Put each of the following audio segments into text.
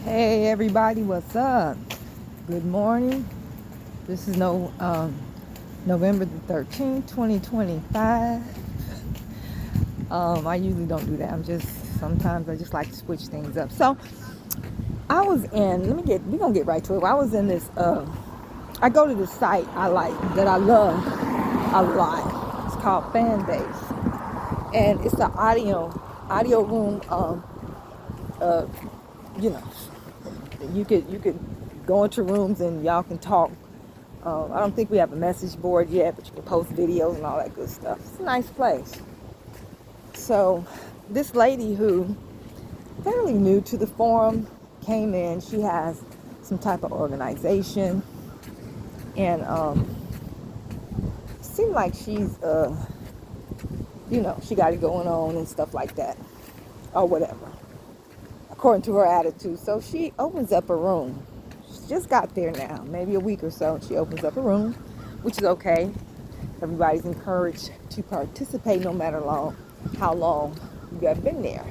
Hey everybody, what's up? Good morning. This is November the 13th, 2025. I usually don't do that. Sometimes I just like to switch things up. So we're gonna get right to it. I was in this, I go to this site that I love a lot. It's called Fanbase. And it's an audio room, uh, you know, you could go into rooms and y'all can talk. I don't think we have a message board yet, but you can post videos and all that good stuff. It's a nice place. So this lady who fairly new to the forum came in. She has some type of organization, and seemed like she got it going on and stuff like that, or whatever, according to her attitude. So she opens up a room. She just got there now, maybe a week or so. She opens up a room, which is okay. Everybody's encouraged to participate no matter how long you have been there.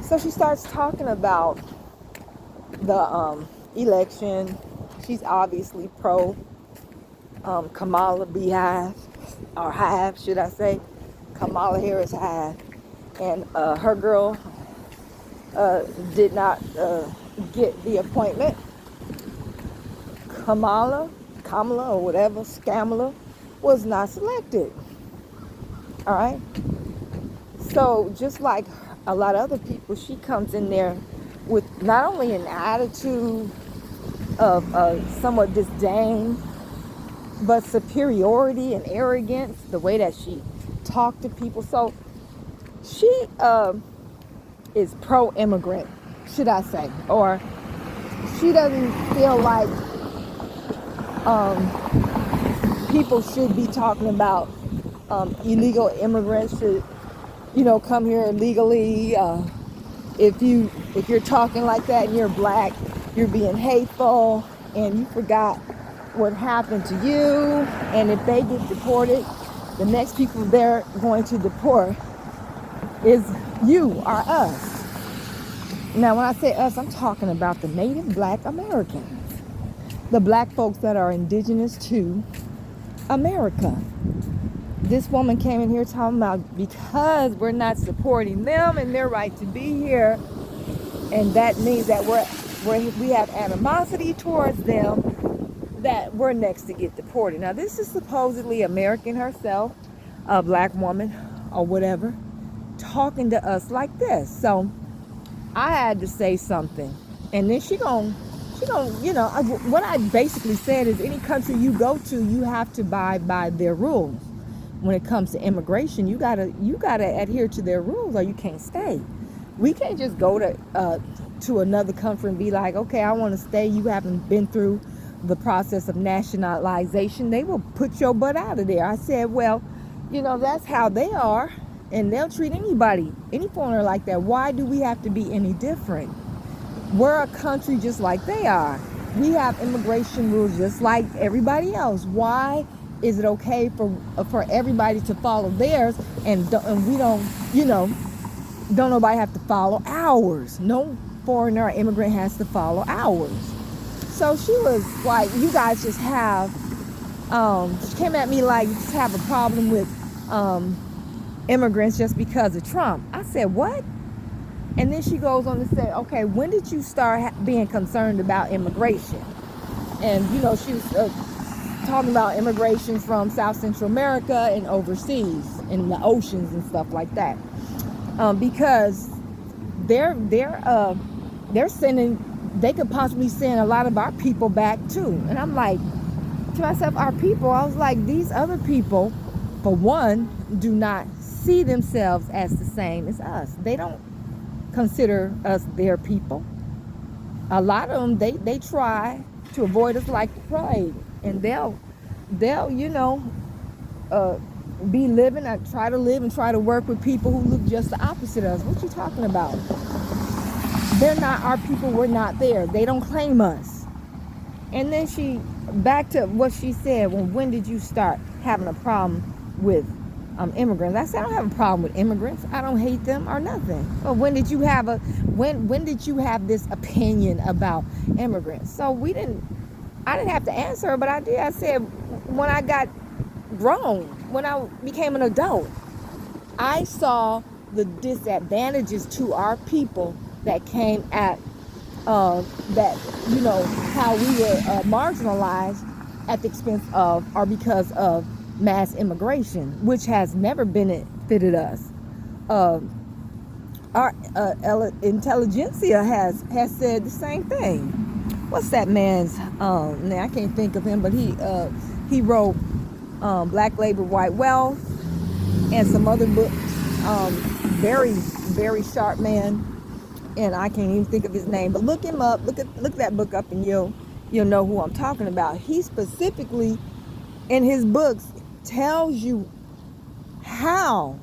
So she starts talking about the election. She's obviously pro Kamala Beehive, or Hive, should I say. Kamala Harris Hive. And her girl did not get the appointment. Kamala, or whatever, Scamala, was not selected. All right. So just like a lot of other people, she comes in there with not only an attitude of somewhat disdain, but superiority and arrogance, the way that she talked to people. So she is pro-immigrant, should I say, or she doesn't feel like people should be talking about illegal immigrants should, come here illegally. If you're talking like that and you're black, you're being hateful, and you forgot what happened to you. And if they get deported, the next people they're going to deport is you or us. Now, when I say us, I'm talking about the native black Americans, the black folks that are indigenous to America. This woman came in here talking about because we're not supporting them and their right to be here, and that means that we have animosity towards them, that we're next to get deported. Now, this is supposedly American herself, a black woman or whatever, talking to us like this. So I had to say something, and then what I basically said is any country you go to, you have to abide by their rules. When it comes to immigration, you gotta adhere to their rules, or you can't stay. We can't just go to another country and be like, okay, I want to stay. You haven't been through the process of nationalization. They will put your butt out of there. I said, well, that's how they are, and they'll treat any foreigner like that. Why do we have to be any different? We're a country just like they are. We have immigration rules just like everybody else. Why is it okay for everybody to follow theirs, and we don't nobody have to follow ours? No foreigner or immigrant has to follow ours. So she was like, you guys just have she came at me like, you just have a problem with immigrants just because of Trump. I said, what? And then she goes on to say, okay, when did you start being concerned about immigration? And she was talking about immigration from South Central America and overseas in the oceans and stuff like that, because they're sending, they could possibly send a lot of our people back too. And I'm like to myself, our people, I was like, these other people, for one, do not see themselves as the same as us. They don't consider us their people. A lot of them, they try to avoid us like the plague, and they'll be living, try to live and try to work with people who look just the opposite of us. What you talking about? They're not our people. We're not there. They don't claim us. And then back to what she said, well, when did you start having a problem with immigrants. I said I don't have a problem with immigrants. I don't hate them or nothing. But when did you have this opinion about immigrants? So I didn't have to answer her, but I did. I said when I got grown, when I became an adult, I saw the disadvantages to our people that came at that, how we were marginalized at the expense of or because of mass immigration, which has never benefited us. Uh, our intelligentsia has said the same thing. What's that man's now I can't think of him, but he wrote Black Labor, White Wealth, and some other books. Very, very sharp man, and I can't even think of his name. But look him up. Look that book up, and you'll know who I'm talking about. He specifically, in his books, tells you how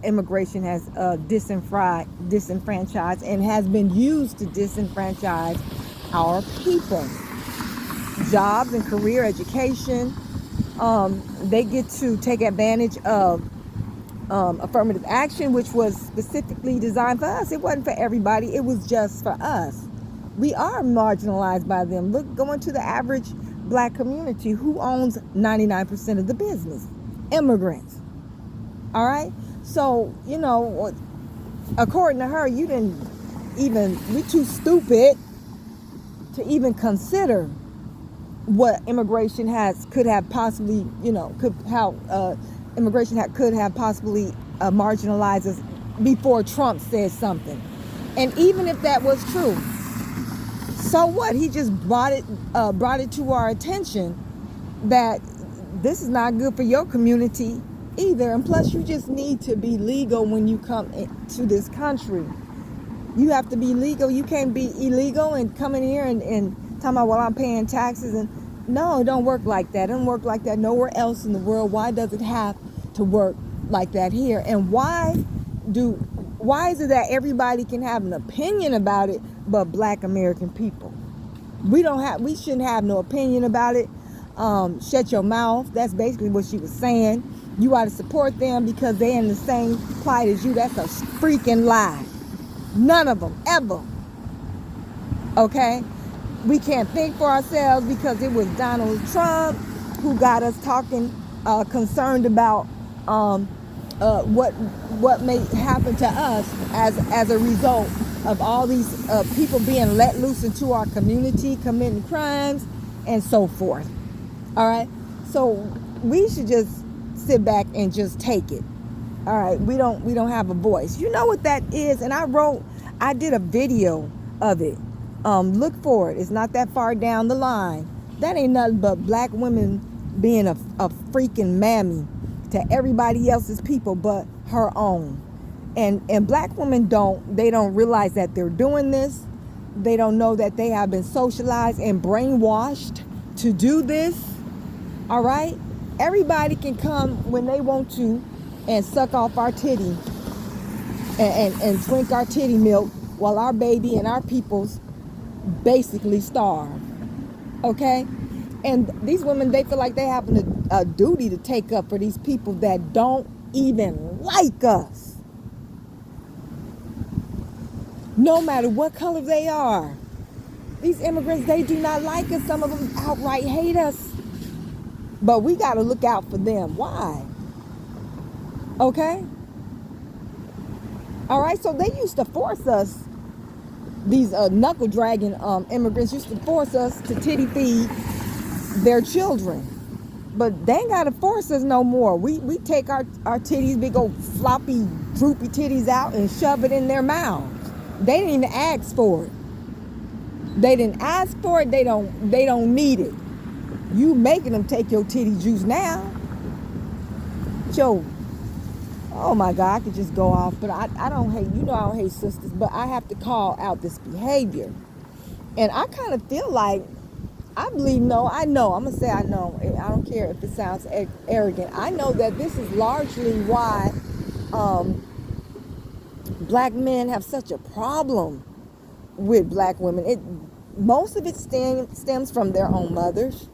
immigration has disenfranchised and has been used to disenfranchise our people. Jobs and career education. They get to take advantage of affirmative action, which was specifically designed for us. It wasn't for everybody. It was just for us. We are marginalized by them. Go into the average black community. Who owns 99% of the business? Immigrants. All right? So, according to her, we too stupid to even consider what immigration could have possibly marginalized us before Trump said something. And even if that was true, so what? He just brought it to our attention that this is not good for your community either. And plus, you just need to be legal when you come to this country. You have to be legal. You can't be illegal and come in here and talking about, well, I'm paying taxes. And no, it don't work like that. It don't work like that nowhere else in the world. Why does it have to work like that here? And why is it that everybody can have an opinion about it but black American people? We shouldn't have no opinion about it. Shut your mouth. That's basically what she was saying. You ought to support them because they're in the same plight as you. That's a freaking lie. None of them, ever. Okay? We can't think for ourselves because it was Donald Trump who got us talking, concerned about what may happen to us as a result of all these people being let loose into our community, committing crimes, and so forth. All right? So we should just sit back and just take it. All right? We don't have a voice. You know what that is? And I did a video of it. Look for it. It's not that far down the line. That ain't nothing but black women being a freaking mammy to everybody else's people but her own. And black women don't realize that they're doing this. They don't know that they have been socialized and brainwashed to do this. All right? Everybody can come when they want to and suck off our titty and drink our titty milk while our baby and our peoples basically starve. Okay? And these women, they feel like they have a duty to take up for these people that don't even like us. No matter what color they are. These immigrants, they do not like us. Some of them outright hate us. But we got to look out for them. Why? Okay? All right, so they used to force us, these knuckle dragging immigrants used to force us to titty feed their children. But they ain't got to force us no more. We take our titties, big old floppy, droopy titties out and shove it in their mouths. They didn't even ask for it. They didn't ask for it. They don't need it. You making them take your titty juice now. Joe. Oh my God, I could just go off, but I don't hate, I don't hate sisters, but I have to call out this behavior. And I kind of feel like, I'm going to say I know. I don't care if it sounds arrogant. I know that this is largely why black men have such a problem with black women. Most of it stems from their own mothers.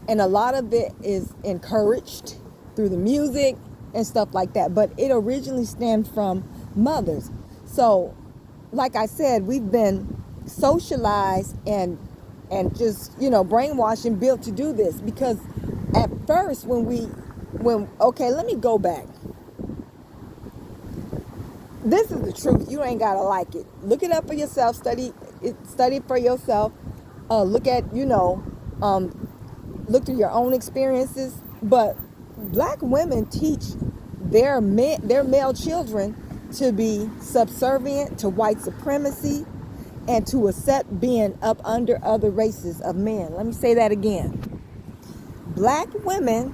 And a lot of it is encouraged through the music, and stuff like that. But it originally stemmed from mothers. So, like I said, we've been socialized and just, brainwashed and built to do this. Because at first, okay, let me go back. This is the truth. You ain't gotta like it. Look it up for yourself. Study it for yourself. Look at, look through your own experiences. But black women teach their male children to be subservient to white supremacy and to accept being up under other races of men. Let me say that again. Black women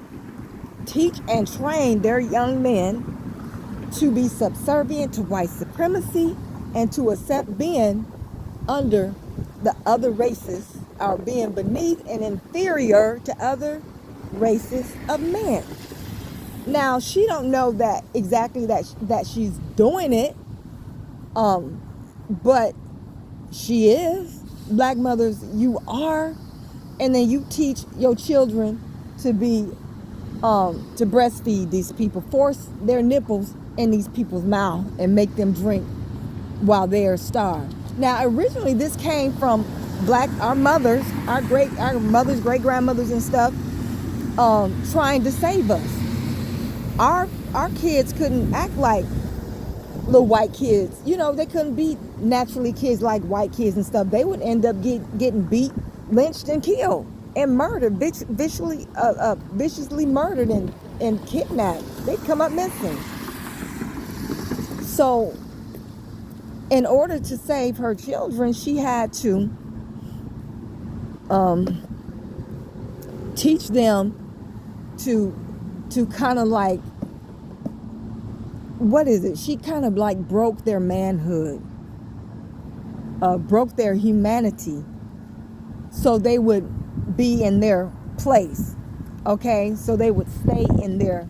teach and train their young men to be subservient to white supremacy and to accept being under the other races, or being beneath and inferior to other races of men. Now, she don't know that exactly that she's doing it, but she is. Black mothers, you are. And then you teach your children to to breastfeed these people, force their nipples in these people's mouth and make them drink while they are starved. Now, originally this came from our mothers, our mothers, great grandmothers and stuff, trying to save us. Our kids couldn't act like little white kids. They couldn't be naturally kids like white kids and stuff. They would end up getting beat, lynched, and killed and murdered, viciously murdered and kidnapped. They'd come up missing. So, in order to save her children, she had to teach them to kind of like, what is it? She kind of like broke their manhood, broke their humanity, so they would be in their place. Okay, so they would stay in their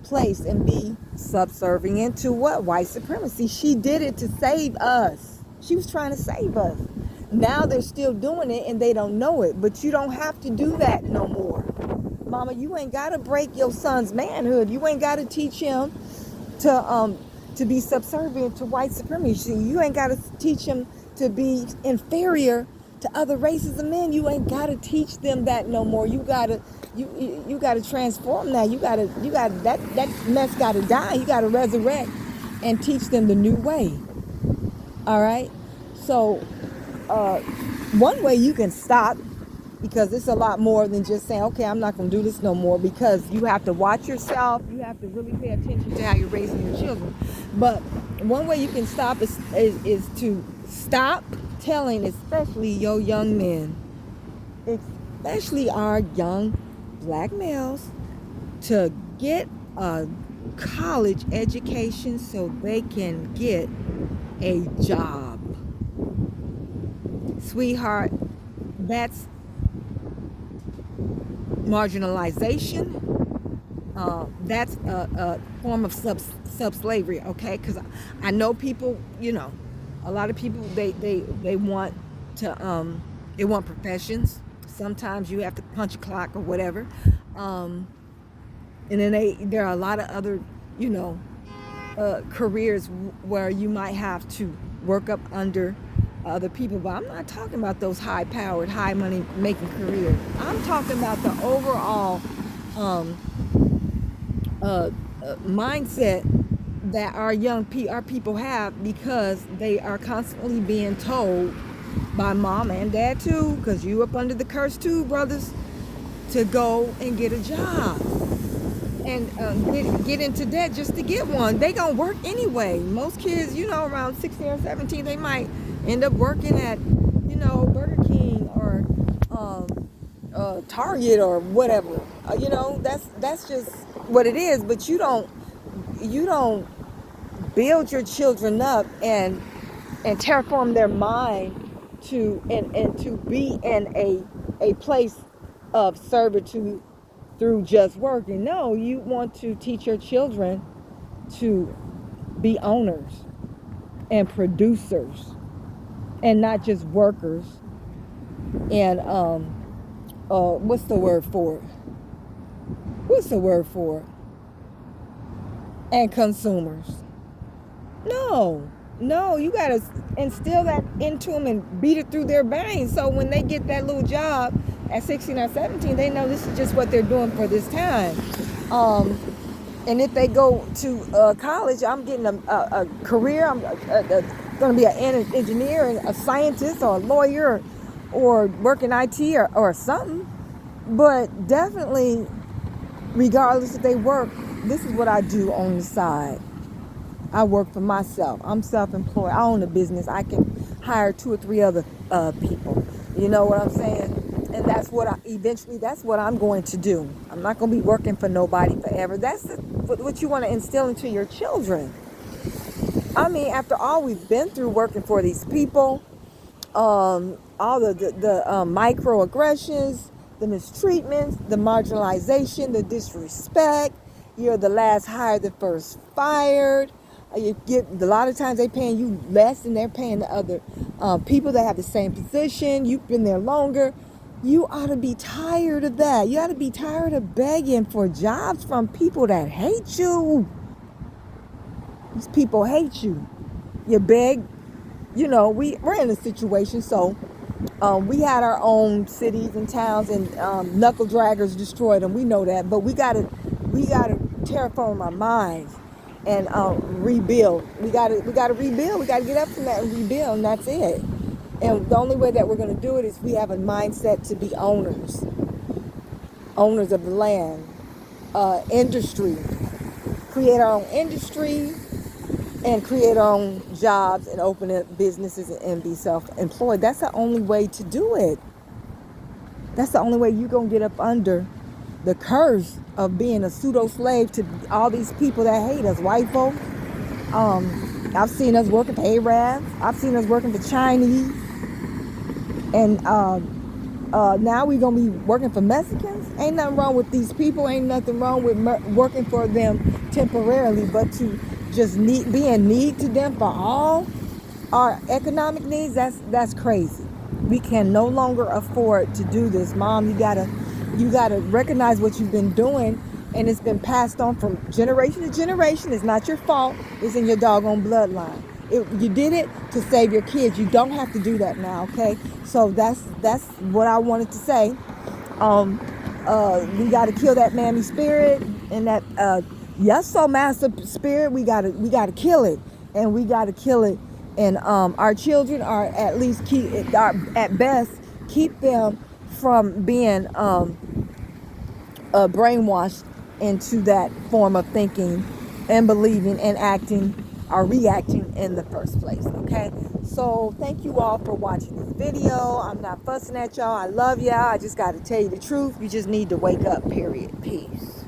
place and be subservient to what? White supremacy. She did it to save us. She was trying to save us. Now they're still doing it and they don't know it. But you don't have to do that no more. Mama, you ain't got to break your son's manhood. You ain't got to teach him to be subservient to white supremacy. You ain't got to teach him to be inferior to other races of men. You ain't got to teach them that no more. You got to transform that. That mess got to die. You got to resurrect and teach them the new way. All right? So, one way you can stop, because it's a lot more than just saying, okay, I'm not going to do this no more, because you have to watch yourself. You have to really pay attention to how you're raising your children. But one way you can stop is to stop telling, especially your young men, especially our young black males, to get a college education so they can get a job. Sweetheart, that's marginalization. That's a form of sub-slavery, okay? Because I know people, a lot of people, they want to, they want professions. Sometimes you have to punch a clock or whatever. And then there are a lot of other, careers where you might have to work up under other people. But I'm not talking about those high-powered, high-money-making careers. I'm talking about the overall mindset that our people have, because they are constantly being told by mom and dad too, because you up under the curse too, brothers, to go and get a job and get into debt just to get one. They gonna work anyway. Most kids, around 16 or 17, they might end up working at, Burger King or Target or whatever. That's just what it is. But you don't build your children up and terraform their mind to be in a place of servitude through just working. No, you want to teach your children to be owners and producers and not just workers. And what's the word for it? and consumers. No, no, you gotta instill that into them and beat it through their veins. So when they get that little job at 16 or 17, they know this is just what they're doing for this time. Um, and if they go to college, I'm getting a career. I'm going to be an engineer, and a scientist, or a lawyer, or work in IT, or something. But definitely, regardless if they work, this is what I do on the side. I work for myself. I'm self-employed. I own a business. I can hire 2 or 3 other people. You know what I'm saying? And that's what that's what I'm going to do. I'm not going to be working for nobody forever. That's what you want to instill into your children. I mean, after all we've been through working for these people, all the microaggressions, the mistreatments, the marginalization, the disrespect. You're the last hired, the first fired. You get a lot of times they paying you less than they're paying the other people that have the same position. You've been there longer. You ought to be tired of that. You ought to be tired of begging for jobs from people that hate you. These people hate you. You beg. You know, we're in a situation, so we had our own cities and towns, and knuckle draggers destroyed them. We know that, but we gotta terraform our minds and rebuild. We gotta rebuild. We gotta get up from that and rebuild, and that's it. And the only way that we're gonna do it is we have a mindset to be owners of the land, industry, create our own industry, and create our own jobs and open up businesses and be self-employed. That's the only way to do it. That's the only way you're going to get up under the curse of being a pseudo-slave to all these people that hate us, white folks. I've seen us working for Arabs. I've seen us working for Chinese. And now we're going to be working for Mexicans. Ain't nothing wrong with these people. Ain't nothing wrong with working for them temporarily, but to just be in need to them for all our economic needs, that's crazy. We can no longer afford to do this. Mom, you gotta recognize what you've been doing, and it's been passed on from generation to generation. It's not your fault. It's in your doggone bloodline. You did it to save your kids. You don't have to do that now, okay? So that's what I wanted to say. We got to kill that mammy spirit and that yes, so master spirit. We gotta kill it, and we gotta kill it. And our children are at least at best keep them from being brainwashed into that form of thinking and believing and acting or reacting in the first place. Okay, so thank you all for watching this video. I'm not fussing at y'all. I love y'all. I just got to tell you the truth. You just need to wake up, period. Peace.